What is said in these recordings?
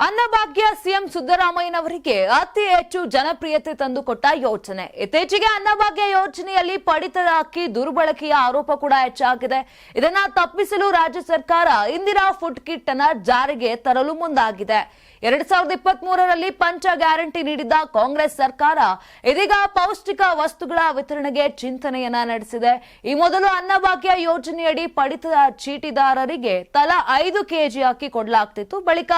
Annabhagya CM ಸಿದ್ದರಾಮಯ್ಯನವರಿಗೆ ಅತಿ ಹೆಚ್ಚು ಜನಪ್ರಿಯತೆ ತಂದುಕೊಟ್ಟ ಯೋಜನೆ. ಇತ್ತೀಚೆಗೆ ಅನ್ನಭಾಗ್ಯ ಯೋಜನೆಯಲ್ಲಿ ಪಡಿತರ ಅಕ್ಕಿ ದುರ್ಬಳಕೆಯ ಆರೋಪ ಕೂಡ ಹೆಚ್ಚಾಗಿದೆ. ಇದನ್ನ ತಪ್ಪಿಸಲು ರಾಜ್ಯ ಸರ್ಕಾರ ಇಂದಿರಾ ಫುಡ್ ಕಿಟ್ ಅನ್ನ ಜಾರಿಗೆ ತರಲು ಮುಂದಾಗಿದೆ. 2023ರಲ್ಲಿ ಪಂಚ ಗ್ಯಾರಂಟಿ ನೀಡಿದ್ದ ಕಾಂಗ್ರೆಸ್ ಸರ್ಕಾರ ಇದೀಗ ಪೌಷ್ಟಿಕ ವಸ್ತುಗಳ ವಿತರಣೆಗೆ ಚಿಂತನೆಯನ್ನ ನಡೆಸಿದೆ. ಈ ಮೊದಲು ಅನ್ನಭಾಗ್ಯ ಯೋಜನೆಯಡಿ ಪಡಿತರ ಚೀಟಿದಾರರಿಗೆ ತಲಾ 5 ಕೆಜಿ ಅಕ್ಕಿ ಕೊಡಲಾಗ್ತಿತ್ತು. ಬಳಿಕ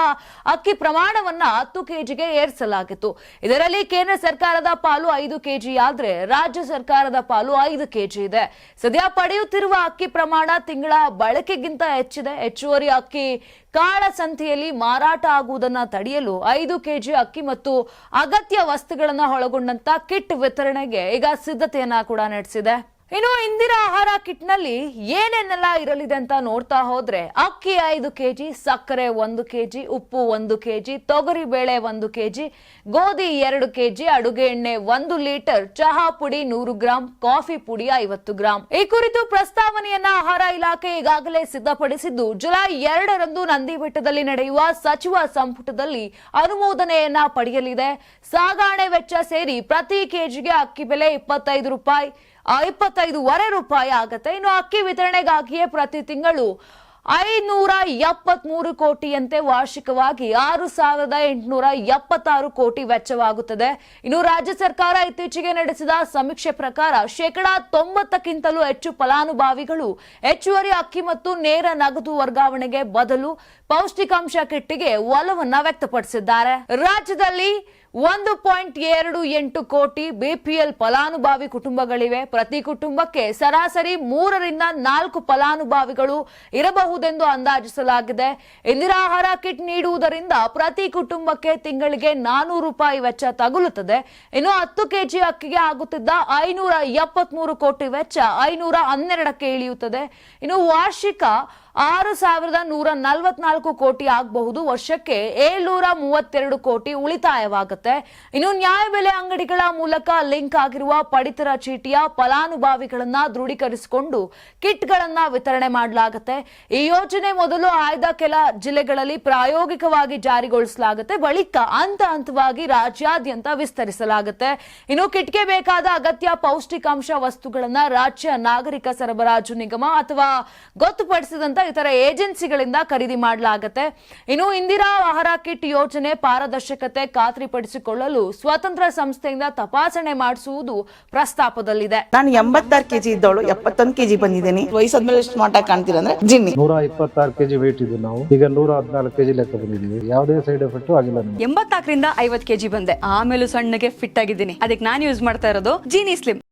ಅಕ್ಕಿ ಪ್ರಮಾಣವನ್ನ 10 ಕೆಜಿಗೆ ಏರಿಸಲಾಗಿತ್ತು. ಇದರಲ್ಲಿ ಕೇಂದ್ರ ಸರ್ಕಾರದ ಪಾಲು 5 ಕೆಜಿ ಆದ್ರೆ ರಾಜ್ಯ ಸರ್ಕಾರದ ಪಾಲು 5 ಕೆಜಿ ಇದೆ. ಸದ್ಯ ಪಡೆಯುತ್ತಿರುವ ಅಕ್ಕಿ ಪ್ರಮಾಣ ತಿಂಗಳ ಬಳಕೆಗಿಂತ ಹೆಚ್ಚಿದೆ. ಹೆಚ್ಚುವರಿ ಅಕ್ಕಿ ಕಾಳಸಂತೆಯಲ್ಲಿ ಮಾರಾಟ ಆಗುವುದನ್ನು ತಡೆಯಲು 5 ಕೆಜಿ ಅಕ್ಕಿ ಮತ್ತು ಅಗತ್ಯ ವಸ್ತುಗಳನ್ನು ಒಳಗೊಂಡಂತ ಕಿಟ್ ವಿತರಣೆಗೆ ಈಗ ಸಿದ್ಧತೆಯನ್ನ ಕೂಡ ನಡೆಸಿದೆ. ಇನ್ನು ಇಂದಿರಾ ಆಹಾರ ಕಿಟ್ನಲ್ಲಿ ಏನೇನೆಲ್ಲ ಇರಲಿದೆ ಅಂತ ನೋಡ್ತಾ ಹೋದ್ರೆ ಅಕ್ಕಿ 5 ಕೆಜಿ, ಸಕ್ಕರೆ 1 ಕೆಜಿ, ಉಪ್ಪು 1 ಕೆಜಿ, ತೊಗರಿ ಬೇಳೆ 1 ಕೆಜಿ, ಗೋಧಿ 2 ಕೆಜಿ, ಅಡುಗೆ ಎಣ್ಣೆ 1 ಲೀಟರ್, ಚಹಾ ಪುಡಿ 100 ಗ್ರಾಂ, ಕಾಫಿ ಪುಡಿ 50 ಗ್ರಾಂ. ಈ ಕುರಿತು ಪ್ರಸ್ತಾವನೆಯನ್ನ ಆಹಾರ ಇಲಾಖೆ ಈಗಾಗಲೇ ಸಿದ್ಧಪಡಿಸಿದ್ದು ಜುಲೈ 2ರಂದು ನಂದಿಬೆಟ್ಟದಲ್ಲಿ ನಡೆಯುವ ಸಚಿವ ಸಂಪುಟದಲ್ಲಿ ಅನುಮೋದನೆಯನ್ನ ಪಡೆಯಲಿದೆ. ಸಾಗಣೆ ವೆಚ್ಚ ಸೇರಿ ಪ್ರತಿ ಕೆಜಿಗೆ ಅಕ್ಕಿ ಬೆಲೆ 25 ರೂಪಾಯಿ 25.5 ರೂಪಾಯಿ ಆಗುತ್ತೆ. ಇನ್ನು ಅಕ್ಕಿ ವಿತರಣೆಗಾಗಿಯೇ ಪ್ರತಿ ತಿಂಗಳು 573 ಕೋಟಿಯಂತೆ ವಾರ್ಷಿಕವಾಗಿ 6,876 ಕೋಟಿ ವೆಚ್ಚವಾಗುತ್ತದೆ. ಇನ್ನು ರಾಜ್ಯ ಸರ್ಕಾರ ಇತ್ತೀಚೆಗೆ ನಡೆಸಿದ ಸಮೀಕ್ಷೆ ಪ್ರಕಾರ 90%ಕ್ಕಿಂತಲೂ ಹೆಚ್ಚು ಫಲಾನುಭವಿಗಳು ಹೆಚ್ಚುವರಿ ಅಕ್ಕಿ ಮತ್ತು ನೇರ ನಗದು ವರ್ಗಾವಣೆಗೆ ಬದಲು ಪೌಷ್ಟಿಕಾಂಶ ಕಿಟ್ಗೆ ಒಲವನ್ನ ವ್ಯಕ್ತಪಡಿಸಿದ್ದಾರೆ. ರಾಜ್ಯದಲ್ಲಿ 1.28 ಕೋಟಿ ಬಿಪಿಎಲ್ ಫಲಾನುಭವಿ ಕುಟುಂಬಗಳಿವೆ. ಪ್ರತಿ ಕುಟುಂಬಕ್ಕೆ ಸರಾಸರಿ 3 ರಿಂದ 4 ಫಲಾನುಭವಿಗಳು ಇರಬಹುದೆಂದು ಅಂದಾಜಿಸಲಾಗಿದೆ. ಇಂದಿರಾ ಆಹಾರ ಕಿಟ್ ನೀಡುವುದರಿಂದ ಪ್ರತಿ ಕುಟುಂಬಕ್ಕೆ ತಿಂಗಳಿಗೆ 400 ರೂಪಾಯಿ ವೆಚ್ಚ ತಗುಲುತ್ತದೆ. ಇನ್ನು 10 ಕೆಜಿ ಅಕ್ಕಿಗೆ ಆಗುತ್ತಿದ್ದ 573 ಕೋಟಿ ವೆಚ್ಚ 512ಕ್ಕೆ ಇಳಿಯುತ್ತದೆ. ಇನ್ನು ವಾರ್ಷಿಕ 6,144 ಕೋಟಿ ಆಗಬಹುದು. ವರ್ಷಕ್ಕೆ 732 ಕೋಟಿ ಉಳಿತಾಯವಾಗುತ್ತೆ. ಇನ್ನು ನ್ಯಾಯಬೆಲೆ ಅಂಗಡಿಗಳ ಮೂಲಕ ಲಿಂಕ್ ಆಗಿರುವ ಪಡಿತರ ಚೀಟಿಯ ಫಲಾನುಭವಿಗಳನ್ನ ದೃಢೀಕರಿಸಿಕೊಂಡು ಕಿಟ್ಗಳನ್ನ ವಿತರಣೆ ಮಾಡಲಾಗುತ್ತೆ. ಈ ಯೋಜನೆ ಮೊದಲು ಆಯ್ದ ಕೆಲ ಜಿಲ್ಲೆಗಳಲ್ಲಿ ಪ್ರಾಯೋಗಿಕವಾಗಿ ಜಾರಿಗೊಳಿಸಲಾಗುತ್ತೆ. ಬಳಿಕ ಹಂತವಾಗಿ ರಾಜ್ಯಾದ್ಯಂತ ವಿಸ್ತರಿಸಲಾಗುತ್ತೆ. ಇನ್ನು ಕಿಟ್ಗೆ ಬೇಕಾದ ಅಗತ್ಯ ಪೌಷ್ಟಿಕಾಂಶ ವಸ್ತುಗಳನ್ನ ರಾಜ್ಯ ನಾಗರಿಕ ಸರಬರಾಜು ನಿಗಮ ಅಥವಾ ಗೊತ್ತುಪಡಿಸಿದಂತ ಇತರ ಏಜೆನ್ಸಿಗಳಿಂದ ಖರೀದಿ ಮಾಡಲಾಗುತ್ತೆ. ಇನ್ನು ಇಂದಿರಾ ಆಹಾರ ಕಿಟ್ ಯೋಜನೆ ಪಾರದರ್ಶಕತೆ ಖಾತ್ರಿಪಡಿಸಿಕೊಳ್ಳಲು ಸ್ವತಂತ್ರ ಸಂಸ್ಥೆಯಿಂದ ತಪಾಸಣೆ ಮಾಡಿಸುವುದು ಪ್ರಸ್ತಾಪದಲ್ಲಿದೆ. ನಾನು 86 ಕೆಜಿ ಇದ್ದವಳು 71 ಕೆಜಿ ಬಂದಿದ್ದೇನೆ. ವಯಸ್ಸಾದ್ಮೇಲೆ ಸ್ಮಾರ್ಟ್ ಆಗಿ ಕಾಣ್ತೀರಾ ಅಂದ್ರೆ ಜಿನ್ನಿ 126 ಕೆಜಿ ವೇಟ್ ಇದೆ. ನಾವು ಈಗ 114 ಕೆಜಿ ಲೆಕ್ಕ ಬಂದಿದ್ದೀವಿ. ಯಾವುದೇ ಸೈಡ್ ಎಫೆಕ್ಟ್ ಆಗಿಲ್ಲ. 84ರಿಂದ 50 ಕೆಜಿ ಬಂದೆ. ಆಮೇಲೆ ಸಣ್ಣಗೆ ಫಿಟ್ ಆಗಿದ್ದೀನಿ. ಅದಕ್ಕೆ ನಾನು ಯೂಸ್ ಮಾಡ್ತಾ ಇರೋದು ಜೀನಿ ಸ್ಲಿಮ್.